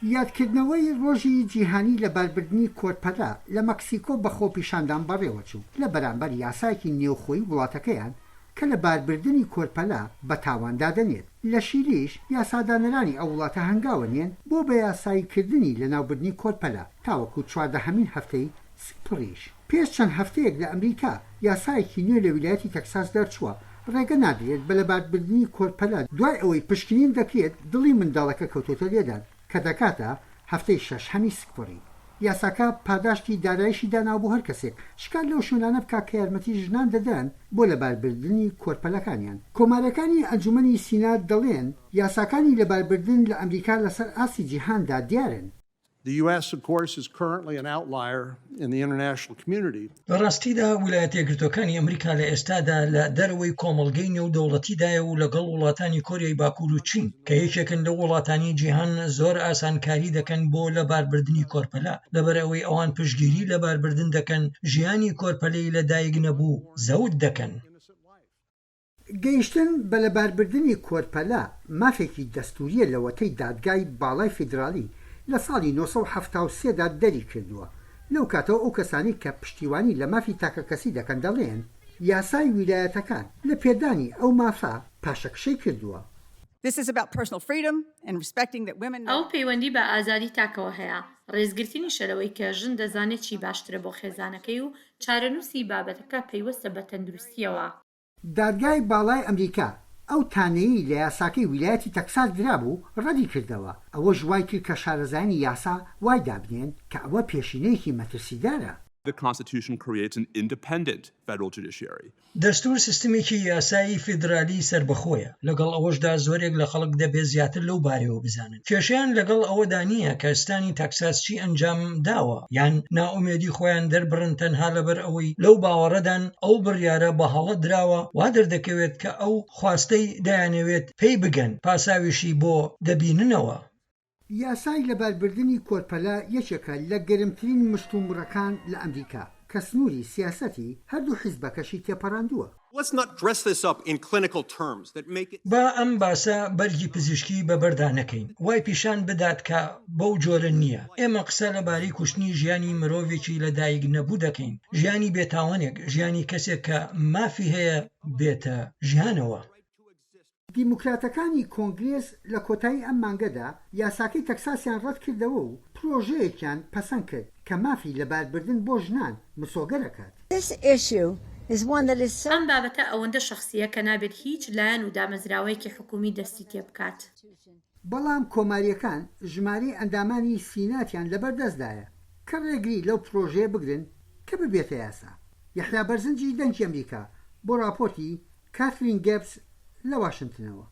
یادکردنەوەی ڕۆژی جیهانی لەباربردنی کۆرپەلا لە مەکسیکۆ بە خۆپیشاندان بەڕێوەچوو لە بەرامبەر یاسایەکی نێوخۆی وڵاتەکەیان کە لەباربردنی کۆرپەلا بە تاواندا دەنێت. لە شیلیش یاسادانەرانی ئەو وڵاتە هەنگاوە نێن بۆ بە یاساییکردنی لە ناوبردنی کۆرپەلا تاوەکو 14هەمین هەفتەی سپڕیش. پێش چەند هەفتەیەک لە ئەمریکا یاسایەکی نوێ لە ویلایەتی تەکساس دەرچووە ڕێگە نادرێت بە لەباربردنی کۆرپەلا دوای ئەوەی پشکنین دەکرێت دڵی منداڵەکە کەوتۆتە لێدان کە دەکاتە هەفتەی 6هەمی سپڕی. یاساکە پاداشتی دارایشی داناو بۆ هەر کەسێک شکال لەو شوێنانە بکات کە یارمەتی ژنان دەدەن بۆ لەباربردنی کۆرپەلەکانیان. کۆمارەکانی ئەنجومەنی سینات دەڵێن یاساکانی لەباربردن لە ئەمریکا لەسەر ئاسی جیهاندا دیارن. The U.S. of course is currently an outlier in the international community. ڕاستیدا ویلایەتە یەکگرتووەکانی ئەمریکا لە ئێستادا لە دەرەوەی کۆمەڵگەی نێودەوڵەتیدایە و لەگەڵ وڵاتانی کۆریای باکوور و چین کە یەکێکن لە وڵاتانی جیهان زۆر ئاسانکاری دەکەن بۆ لەباربردنی کۆرپەلا لەبەر ئەوەی ئەوان پشتگیری لەباربردن دەکەن ژیانی کۆرپەلەی لە دایک نەبوو زەوت دەکەن. گەیشتن بە لەباربردنی کۆرپەلا مافێکی دەستوریە لە وەتەی دادگای باڵای فیدرالی لە ساڵی 1973دا دەری کردووە. لەو کاتەوە ئەو کەسانی کە پشتیوانی لە مافی تاکەکەسی دەکەن دەڵێن یاسای ویلایەتەکان لە پێدانی ئەو مافا پاشەکشەی کردووە. ئەو پەیوەندی بە ئازادی تاکەوە هەیە، ڕێزگرتنی شەرەوەی کە ژن دەزانێت چی باشترە بۆ خێزانەکەی و چارەنووسی بابەتەکە پەیوەستە بە تەندروستیەوە. دادگای باڵای ئەمریکا ئەو تانەیی لە یاساکەی ویلایەتی تەکساس درابوو ڕەدی کردەوە. ئەوە ژوای کرد کە شارەزانی یاسا وای دابنێن کە ئەوە پێشینەیەکی مەترسیدارە. The Constitution creates an independent federal judiciary. دەستور سیستمێکی یاسایی فیدرالی سربەخۆیە لەگەڵ ئەوەشدا زۆرێک لە خەڵک دەبێت زیاتر لەو بارەوە بزانن. کێشیان لەگەڵ ئەوەدا نییە کە ئێستانی تەکساس چی ئەنجام داوە یان ناومێدی خۆیان دەربڕن تەنها لەبەر ئەوەی لەو باوەڕەدان ئەو بڕیارە بە هەڵە دراوە وا دەردەکەوێت کە ئەو خواستەی دەیانەوێت پێی بگەن پاساویشی بۆ دەبیننەوە. یاسای لەباربردنی کۆرپەلا یەکێکە لە گەرمترین مشتومڕەکان لە ئەمریکا کە سنووری سیاسەتی هەردوو حیزبەکەشی تێپەڕاندووە. با ئەم باسە بەرگی پزیشکی بەبەردا نەکەین وای پیشان بدات کە بەو جۆرە نییە. ئێمە قسە لەبارەی کوشتنی ژیانی مرۆڤێکی لە دایک نەبوو دەکەین. ژیانی بێتاوانێک ژیانی کەسێک کە مافی هەیە بێتە ژیانەوە. دیموکراتەکانی کۆنگرێس لە کۆتایی ئەم مانگەدا یاساکەی تەکساسیان ڕەت کردەوە و پرۆژەیەکیان پەسەند کرد کە مافی لەباربردن بۆ ژنان مسۆگەرەکات. ئەم بابەتە ئەوەندە شەخسیە کە نابێت هیچ لایەن و دامەزراوەیەکی حکومی دەستی تێ بکات. بەڵام کۆماریەکان ژمارەی ئەندامانی سیناتیان لەبەردەستدایە کە ڕێگری لەو پرۆژەیە بگرن کە ببێتە یاسا. یەحیا بەرزنجی دەنگی ئەمەریکا بۆ راپۆرتی کاترین گەبس لە واشنگتنەوە.